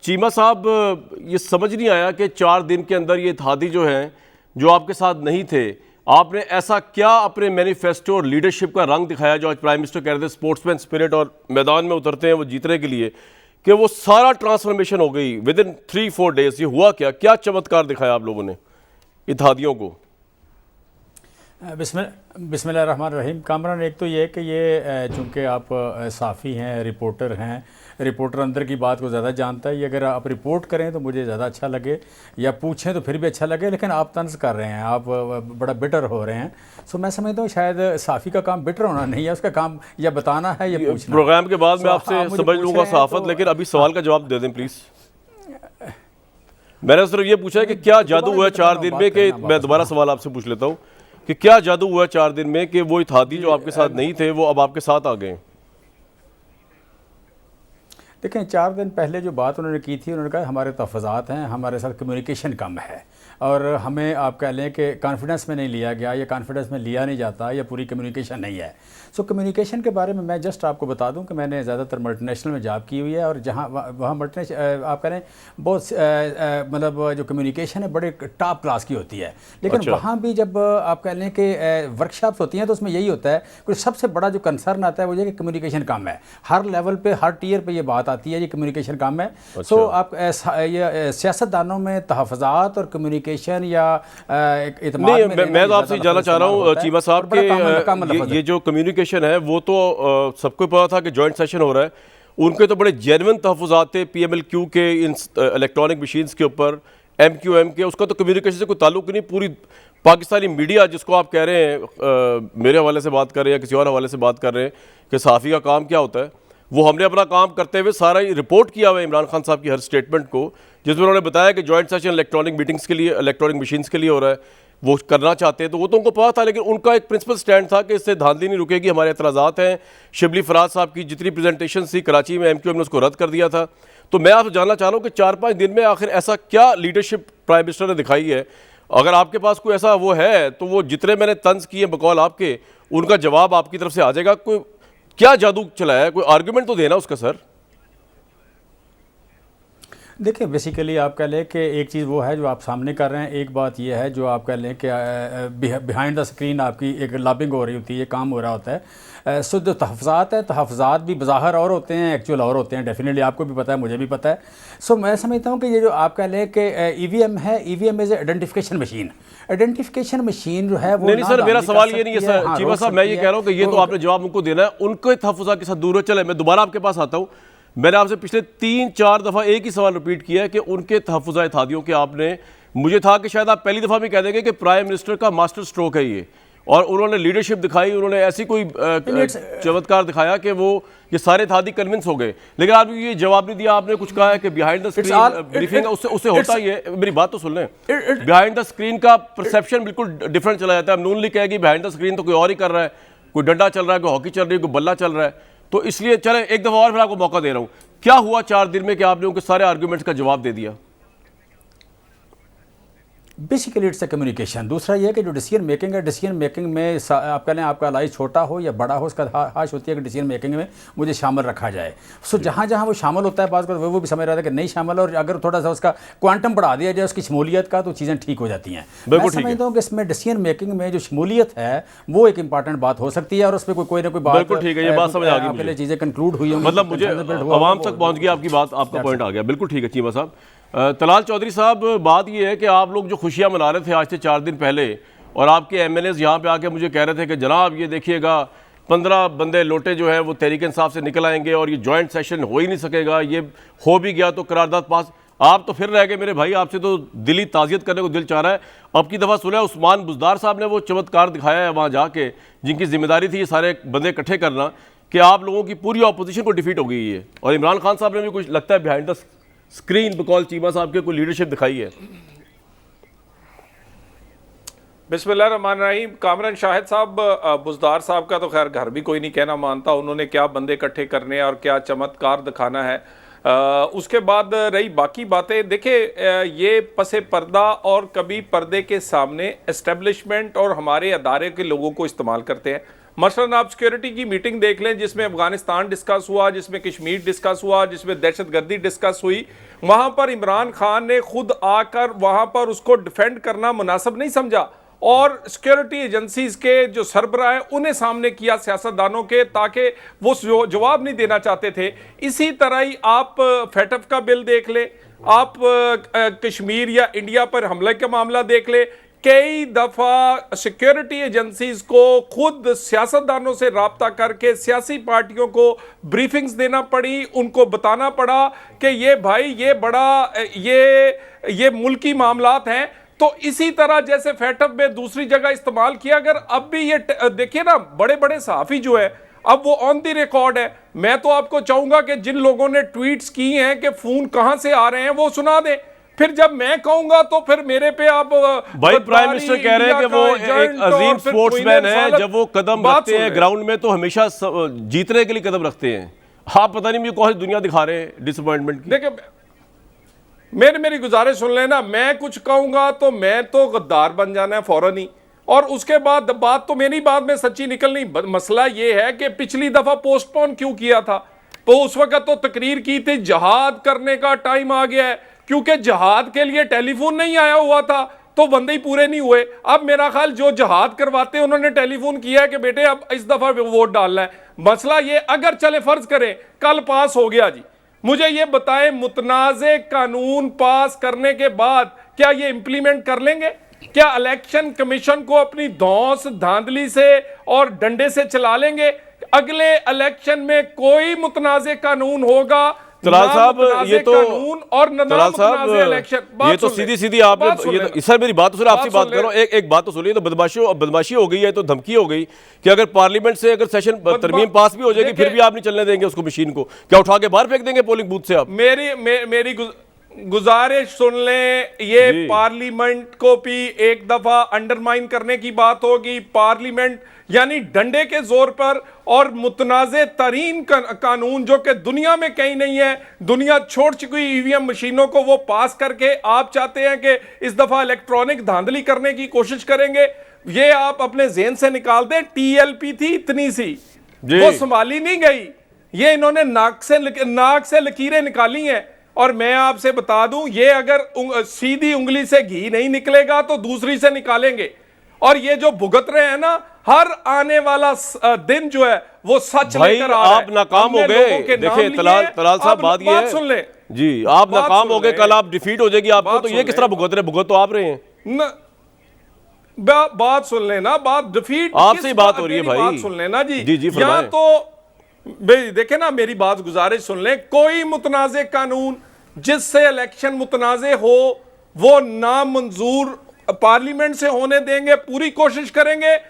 چیمہ صاحب یہ سمجھ نہیں آیا کہ 4 دن کے اندر یہ اتحادی جو ہیں جو آپ کے ساتھ نہیں تھے، آپ نے ایسا کیا اپنے مینیفیسٹو اور لیڈرشپ کا رنگ دکھایا جو آج پرائم منسٹر کہہ رہے تھے اسپورٹس مین اسپرٹ اور میدان میں اترتے ہیں وہ جیتنے کے لیے، کہ وہ سارا ٹرانسفارمیشن ہو گئی ود ان 3-4 ڈیز. یہ ہوا کیا چمتکار دکھایا آپ لوگوں نے اتحادیوں کو؟ بسم اللہ الرحمن الرحیم. کامران، ایک تو یہ کہ یہ چونکہ آپ صحافی ہیں، رپورٹر ہیں، رپورٹر اندر کی بات کو زیادہ جانتا ہے. یہ اگر آپ رپورٹ کریں تو مجھے زیادہ اچھا لگے، یا پوچھیں تو پھر بھی اچھا لگے، لیکن آپ طنز کر رہے ہیں، آپ بڑا بٹر ہو رہے ہیں. سو میں سمجھتا ہوں شاید صحافی کا کام بٹر ہونا نہیں ہے، اس کا کام یا بتانا ہے یا پوچھنا. پروگرام کے بعد میں آپ سے سمجھ لوں گا صحافت، لیکن ابھی سوال کا جواب دے دیں پلیز. میں نے صرف یہ پوچھا ہے کہ کیا جادو ہوا ہے 4 دن میں، کہ میں دوبارہ سوال آپ سے پوچھ لیتا ہوں کہ کیا جادو ہوا ہے 4 دن میں کہ وہ اتحادی جو آپ کے ساتھ نہیں تھے وہ اب آپ کے ساتھ آ گئے؟ دیکھیں، 4 دن پہلے جو بات انہوں نے کی تھی، انہوں نے کہا ہمارے تحفظات ہیں، ہمارے ساتھ کمیونیکیشن کم ہے، اور ہمیں آپ کہہ لیں کہ کانفیڈنس میں نہیں لیا گیا، یا کانفیڈنس میں لیا نہیں جاتا، یا پوری کمیونیکیشن نہیں ہے. سو کمیونیکیشن کے بارے میں جسٹ آپ کو بتا دوں کہ میں نے زیادہ تر ملٹی نیشنل میں جاب کی ہوئی ہے، اور جہاں وہاں آپ کہہ رہے ہیں بہت مطلب جو کمیونیکیشن ہے بڑے ٹاپ کلاس کی ہوتی ہے. لیکن وہاں بھی جب آپ کہہ لیں کہ ورک شاپس ہوتی ہیں تو اس میں یہی ہوتا ہے کہ سب سے بڑا جو کنسرن آتا ہے وہ یہ کہ کمیونیکیشن کم ہے. ہر لیول پہ، ہر ٹیئر پہ یہ بات آتی ہے یہ کمیونیکیشن کم ہے. سو آپ یہ سیاستدانوں میں تحفظات اور کمیونیکیشن یا اعتماد میں تو آپ سے جاننا چاہ رہا ہوں چیمہ صاحب کہ یہ جو کمیونیکیشن ہے وہ تو سب کو پتا تھا کہ جوائنٹ سیشن ہو رہا ہے، ان کے تو بڑے جینون تحفظات تھے پی ایم ایل کیو کے ان الیکٹرانک مشینز کے اوپر، ایم کیو ایم کے، اس کا تو کمیونیکیشن سے کوئی تعلق نہیں. پوری پاکستانی میڈیا جس کو آپ کہہ رہے ہیں، میرے حوالے سے بات کر رہے ہیں یا کسی اور حوالے سے بات کر رہے ہیں کہ صحافی کا کام کیا ہوتا ہے، وہ ہم نے اپنا کام کرتے ہوئے سارا رپورٹ کیا ہوا ہے عمران خان صاحب کی ہر سٹیٹمنٹ کو، جس میں انہوں نے بتایا کہ جوائنٹ سیشن الیکٹرانک میٹنگز کے لیے، الیکٹرانک مشینز کے لیے ہو رہا ہے، وہ کرنا چاہتے ہیں. تو وہ تو ان کو پتا تھا، لیکن ان کا ایک پرنسپل سٹینڈ تھا کہ اس سے دھاندلی نہیں رکے گی. ہمارے اعتراضات ہیں، شبلی فراز صاحب کی جتنی پریزنٹیشن تھی کراچی میں، ایم کیو ایم نے اس کو رد کر دیا تھا. تو میں آپ سے جاننا چاہ رہا ہوں کہ 4-5 دن میں آخر ایسا کیا لیڈرشپ پرائم منسٹر نے دکھائی ہے؟ اگر آپ کے پاس کوئی ایسا وہ ہے تو وہ جتنے میں نے طنز کیے بقول آپ کے، ان کا جواب آپ کی طرف سے آ جائے گا. کوئی کیا جادو چلایا ہے؟ کوئی آرگومنٹ تو دینا اس کا سر. دیکھیں، بیسیکلی آپ کہہ لیں کہ ایک چیز وہ ہے جو آپ سامنے کر رہے ہیں، ایک بات یہ ہے جو آپ کہہ لیں کہ بیہائنڈ دا سکرین آپ کی ایک لابنگ ہو رہی ہوتی ہے، یہ کام ہو رہا ہوتا ہے. سو جو تحفظات ہیں، تحفظات بھی بظاہر اور ہوتے ہیں، ایکچوئل اور ہوتے ہیں. ڈیفینیٹلی آپ کو بھی پتہ ہے، مجھے بھی پتہ ہے. سو میں سمجھتا ہوں کہ یہ جو آپ کہہ لیں کہ ای وی ایم ہے، ای وی ایم از اے آئیڈینٹیفیکیشن مشین. آئیڈینٹیفیکیشن مشین جو ہے وہ نہیں سر، میرا سوال یہ نہیں ہے سر چیمہ صاحب، میں یہ کہہ رہا ہوں کہ یہ تو آپ نے جواب ان کو دینا ہے، ان کے تحفظات کے ساتھ دور ہے. چلے میں دوبارہ آپ کے پاس آتا ہوں. میں نے آپ سے پچھلے 3-4 دفعہ ایک ہی سوال ریپیٹ کیا ہے کہ ان کے تحفظات اتحادیوں کے آپ نے، مجھے تھا کہ شاید آپ پہلی دفعہ بھی کہہ دیں گے کہ پرائم منسٹر کا ماسٹر سٹروک ہے یہ، اور انہوں نے لیڈرشپ دکھائی، انہوں نے ایسی کوئی چمتکار دکھایا کہ وہ یہ سارے اتحادی کنونس ہو گئے. لیکن آپ نے یہ جواب نہیں دیا. آپ نے کچھ کہا ہے کہ بیہائنڈ دا اسکرین بریفنگ، اس سے ہوتا ہی ہے. میری بات تو سن لیں. بیہائنڈ دا اسکرین کا پرسیپشن بالکل ڈفرنٹ چلا جاتا ہے. نون لیگ کہے گی بیہائنڈ دا اسکرین تو کوئی اور ہی کر رہا ہے، کوئی ڈنڈا چل رہا ہے، کوئی ہاکی چل رہی ہے، کوئی بلہ چل رہا ہے. تو اس لیے چلیں ایک دفعہ اور پھر آپ کو موقع دے رہا ہوں. کیا ہوا 4 دن میں کہ آپ نے ان کے سارے آرگومنٹس کا جواب دے دیا؟ Basically it's a communication. دوسرا یہ کہ جو ڈیسیجن میکنگ ہے، ڈیسیجن میکنگ میں آپ کہہ لیں آپ کا الائز چھوٹا ہو یا بڑا ہو، اس کا خواہش ہوتی ہے کہ ڈیسیجن میکنگ میں مجھے شامل رکھا جائے. سو جہاں جہاں وہ شامل ہوتا ہے، بعض کا وہ بھی سمجھ رہا تھا کہ نہیں شامل، اور اگر تھوڑا سا اس کا کوانٹم بڑھا دیا جائے اس کی شمولیت کا، تو چیزیں ٹھیک ہو جاتی ہیں. میں سمجھتا ہوں کہ اس میں ڈیسیجن میکنگ میں جو شمولیت ہے وہ ایک امپارٹنٹ بات ہو سکتی ہے، اور اس پہ کوئی نہ کوئی بات. بالکل ٹھیک ہے، یہ بات سمجھ آ گئی مجھے. چیزیں کنکلوڈ ہوئی ہوں، مطلب مجھے عوام تک پہنچ گیا آپ کی بات، آپ کا پوائنٹ آ گیا. بالکل ٹھیک ہے چیمہ صاحب. طلال چودھری صاحب، بات یہ ہے کہ آپ لوگ جو خوشیاں منا رہے تھے آج سے 4 دن پہلے، اور آپ کے ایم این ایز یہاں پہ آ کے مجھے کہہ رہے تھے کہ جناب یہ دیکھیے گا 15 بندے لوٹے جو ہیں وہ تحریک انصاف سے نکل آئیں گے اور یہ جوائنٹ سیشن ہو ہی نہیں سکے گا، یہ ہو بھی گیا تو قرارداد پاس. آپ تو پھر رہ گئے میرے بھائی، آپ سے تو دلی تعزیت کرنے کو دل چاہ رہا ہے. اب کی دفعہ سنا ہے عثمان بزدار صاحب نے وہ چمتکار دکھایا ہے وہاں جا کے، جن کی ذمہ داری تھی یہ سارے بندے اکٹھے کرنا، کہ آپ لوگوں کی پوری اپوزیشن کو ڈیفیٹ ہو گئی ہے. اور عمران خان صاحب نے بھی کچھ لگتا ہے بیہائنڈ دا اسکرین بقول چیمہ صاحب کے کوئی لیڈرشپ دکھائی ہے. بسم اللہ الرحمن الرحیم. کامران شاہد صاحب، بزدار صاحب کا تو خیر گھر بھی کوئی نہیں کہنا مانتا، انہوں نے کیا بندے اکٹھے کرنے اور کیا چمتکار دکھانا ہے. اس کے بعد رہی باقی باتیں، دیکھیں یہ پس پردہ اور کبھی پردے کے سامنے اسٹیبلشمنٹ اور ہمارے ادارے کے لوگوں کو استعمال کرتے ہیں. مثلاً آپ سیکیورٹی کی میٹنگ دیکھ لیں جس میں افغانستان ڈسکس ہوا, جس میں کشمیر ڈسکس ہوا, جس میں دہشت گردی ڈسکس ہوئی, وہاں پر عمران خان نے خود آ کر وہاں پر اس کو ڈیفینڈ کرنا مناسب نہیں سمجھا, اور سیکیورٹی ایجنسیز کے جو سربراہ ہیں انہیں سامنے کیا سیاستدانوں کے, تاکہ وہ جواب نہیں دینا چاہتے تھے. اسی طرح ہی آپ فیٹف کا بل دیکھ لیں, آپ کشمیر یا انڈیا پر حملے کا معاملہ دیکھ لیں. کئی دفعہ سیکیورٹی ایجنسیز کو خود سیاستدانوں سے رابطہ کر کے سیاسی پارٹیوں کو بریفنگز دینا پڑی, ان کو بتانا پڑا کہ یہ بھائی یہ بڑا یہ ملکی معاملات ہیں. تو اسی طرح جیسے فیٹف میں دوسری جگہ استعمال کیا, اگر اب بھی یہ دیکھیے نا بڑے بڑے صحافی جو ہے اب وہ آن دی ریکارڈ ہے. میں تو آپ کو چاہوں گا کہ جن لوگوں نے ٹویٹس کی ہیں کہ فون کہاں سے آ رہے ہیں وہ سنا دیں, پھر جب میں کہوں گا تو پھر میرے پہ آپ بھائی پرائم منسٹر کہہ رہے ہیں کہ وہ ایک عظیم سپورٹس مین ہے, جب وہ قدم رکھتے ہیں گراؤنڈ میں تو ہمیشہ جیتنے کے لیے قدم رکھتے ہیں. آپ پتہ نہیں مجھے کون سی دنیا دکھا رہے ہیں ڈس اپوائنٹمنٹ کی. دیکھیں میری گزارش سن لینا, میں کچھ کہوں گا تو میں تو غدار بن جانا ہے فوراً ہی, اور اس کے بعد بات تو میری بات میں سچی نکلنی. مسئلہ یہ ہے کہ پچھلی دفعہ پوسٹ پون کیوں کیا تھا, تو اس وقت تو تقریر کی تھی جہاد کرنے کا ٹائم آ گیا ہے, کیونکہ جہاد کے لیے ٹیلی فون نہیں آیا ہوا تھا تو بندے ہی پورے نہیں ہوئے. اب میرا خیال جو جہاد کرواتے ہیں انہوں نے ٹیلی فون کیا ہے کہ بیٹے اب اس دفعہ ووٹ ڈالنا ہے. مسئلہ یہ اگر چلے فرض کریں کل پاس ہو گیا, جی مجھے یہ بتائیں متنازع قانون پاس کرنے کے بعد کیا یہ امپلیمنٹ کر لیں گے؟ کیا الیکشن کمیشن کو اپنی دھونس دھاندلی سے اور ڈنڈے سے چلا لیں گے؟ اگلے الیکشن میں کوئی متنازع قانون ہوگا, طلال صاحب یہ تو طلال صاحب یہ تو سیدھی آپ نے سر میری بات تو سر آپ سے بات کرو, ایک بات تو سنیے, تو بدماشی ہو گئی ہے, تو دھمکی ہو گئی کہ اگر پارلیمنٹ سے اگر سیشن ترمیم پاس بھی ہو جائے گی پھر بھی آپ نہیں چلنے دیں گے اس کو, مشین کو کیا اٹھا کے باہر پھینک دیں گے پولنگ بوتھ سے آپ؟ میری گزارش سن لیں, یہ پارلیمنٹ کو بھی ایک دفعہ انڈرمائن کرنے کی بات ہوگی. پارلیمنٹ یعنی ڈنڈے کے زور پر, اور متنازع ترین قانون جو کہ دنیا میں کہیں نہیں ہے, دنیا چھوڑ چکی ای وی ایم مشینوں کو, وہ پاس کر کے آپ چاہتے ہیں کہ اس دفعہ الیکٹرانک دھاندلی کرنے کی کوشش کریں گے. یہ آپ اپنے ذہن سے نکال دیں, ٹی ایل پی تھی اتنی سی, وہ سنبھالی نہیں گئی, یہ انہوں نے ناک سے لکیریں نکالی ہیں. اور میں آپ سے بتا دوں, یہ اگر سیدھی انگلی سے گھی نہیں نکلے گا تو دوسری سے نکالیں گے. اور یہ جو بھگت رہے ہیں نا, ہر آنے والا دن جو ہے وہ سچ لے کر آ رہا ہے. آپ ناکام ہو گئے, دیکھیں طلال صاحب بات یہ ہے, سن لیں جی آپ ناکام ہو گئے, کل آپ ڈیفیٹ ہو جائے گی آپ کو, تو یہ کس طرح بھگت رہے, بھگت تو آپ رہے ہیں. بات سن لینا, بات ڈیفیٹ آپ سے ہی بات ہو رہی ہے بھائی, بات سن لینا جی. جی یہاں تو دیکھیں نا, میری بات گزارش سن لیں, کوئی متنازع قانون جس سے الیکشن متنازع ہو وہ نامنظور پارلیمنٹ سے ہونے دیں گے, پوری کوشش کریں گے.